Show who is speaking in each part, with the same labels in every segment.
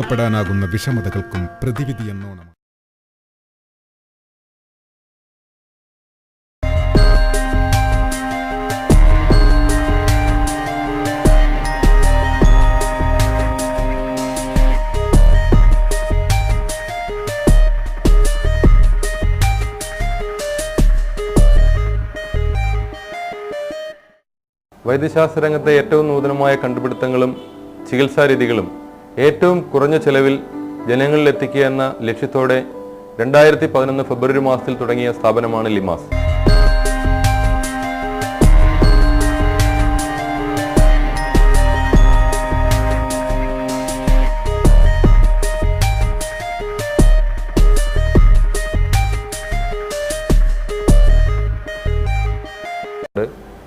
Speaker 1: അനുഭവപ്പെടാനാകുന്ന വിഷമതകൾക്കും പ്രതിവിധി എന്നോണം.
Speaker 2: വൈദ്യശാസ്ത്ര രംഗത്തെ ഏറ്റവും നൂതനമായ കണ്ടുപിടുത്തങ്ങളും ചികിത്സാരീതികളും ഏറ്റവും കുറഞ്ഞ ചെലവിൽ ജനങ്ങളിൽ എത്തിക്കുക എന്ന ലക്ഷ്യത്തോടെ 2011 ഫെബ്രുവരി മാസത്തിൽ തുടങ്ങിയ സ്ഥാപനമാണ് ലിമാസ്.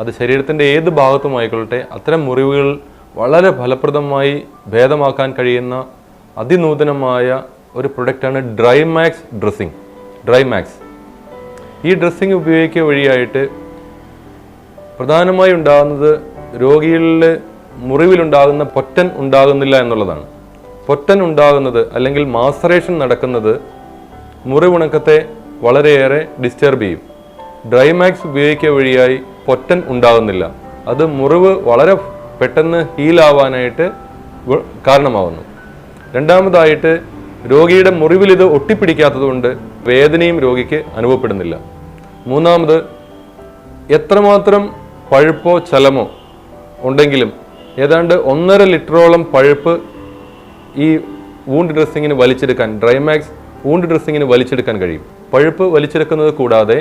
Speaker 2: അത് ശരീരത്തിൻ്റെ ഏത് ഭാഗത്തുമായിക്കൊള്ളട്ടെ, അത്തരം മുറിവുകൾ വളരെ ഫലപ്രദമായി ഭേദമാക്കാൻ കഴിയുന്ന അതിനൂതനമായ ഒരു പ്രൊഡക്റ്റാണ് ഡ്രൈമാക്സ് ഡ്രസ്സിങ്. ഈ ഡ്രസ്സിങ് ഉപയോഗിക്കുക വഴിയായിട്ട് പ്രധാനമായി ഉണ്ടാകുന്നത് രോഗികളിൽ മുറിവിലുണ്ടാകുന്ന പൊറ്റൻ ഉണ്ടാകുന്നില്ല എന്നുള്ളതാണ്. പൊറ്റൻ ഉണ്ടാകുന്നത് അല്ലെങ്കിൽ മാസറേഷൻ നടക്കുന്നത് മുറിവുണക്കത്തെ വളരെയേറെ ഡിസ്റ്റർബ് ചെയ്യും. ഡ്രൈമാക്സ് ഉപയോഗിക്കുക വഴിയായി പൊറ്റൻ ഉണ്ടാകുന്നില്ല. അത് മുറിവ് വളരെ പെട്ടെന്ന് ഹീലാവാനായിട്ട് കാരണമാവുന്നു. രണ്ടാമതായിട്ട് രോഗിയുടെ മുറിവിൽ ഇത് ഒട്ടിപ്പിടിക്കാത്തത് കൊണ്ട് വേദനയും രോഗിക്ക് അനുഭവപ്പെടുന്നില്ല. മൂന്നാമത് എത്രമാത്രം പഴുപ്പോ ചലമോ ഉണ്ടെങ്കിലും ഏതാണ്ട് 1.5 ലിറ്ററോളം പഴുപ്പ് ഈ വൂണ്ട് ഡ്രസ്സിങ്ങിന് വലിച്ചെടുക്കാൻ, ഡ്രൈമാക്സ് വൂണ്ട് ഡ്രസ്സിങ്ങിന് വലിച്ചെടുക്കാൻ കഴിയും. പഴുപ്പ് വലിച്ചെടുക്കുന്നത് കൂടാതെ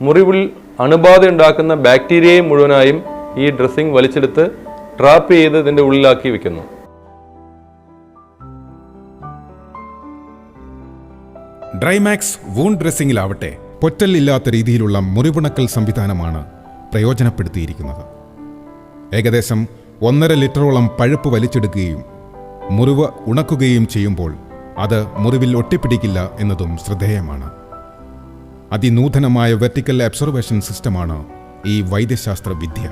Speaker 2: മുറിവിൽ അണുബാധ ഉണ്ടാക്കുന്ന ബാക്ടീരിയയെ മുഴുവനായും ഈ ഡ്രസ്സിംഗ് വലിച്ചെടുത്ത് ട്രാപ്പ് ചെയ്ത് ഇതിൻ്റെ ഉള്ളിലാക്കി വെക്കുന്നു.
Speaker 1: ഡ്രൈമാക്സ് വൂണ്ട് ഡ്രസ്സിങ്ങിലാവട്ടെ പൊറ്റലില്ലാത്ത രീതിയിലുള്ള മുറിവുണക്കൽ സംവിധാനമാണ് പ്രയോജനപ്പെടുത്തിയിരിക്കുന്നത്. ഏകദേശം 1.5 ലിറ്ററോളം പഴുപ്പ് വലിച്ചെടുക്കുകയും മുറിവ് ഉണക്കുകയും ചെയ്യുമ്പോൾ അത് മുറിവിൽ ഒട്ടിപ്പിടിക്കില്ല എന്നതും ശ്രദ്ധേയമാണ്. അതിനൂതനമായ വെർട്ടിക്കൽ അബ്സോർബേഷൻ സിസ്റ്റമാണ് ഈ വൈദ്യശാസ്ത്ര വിദ്യ.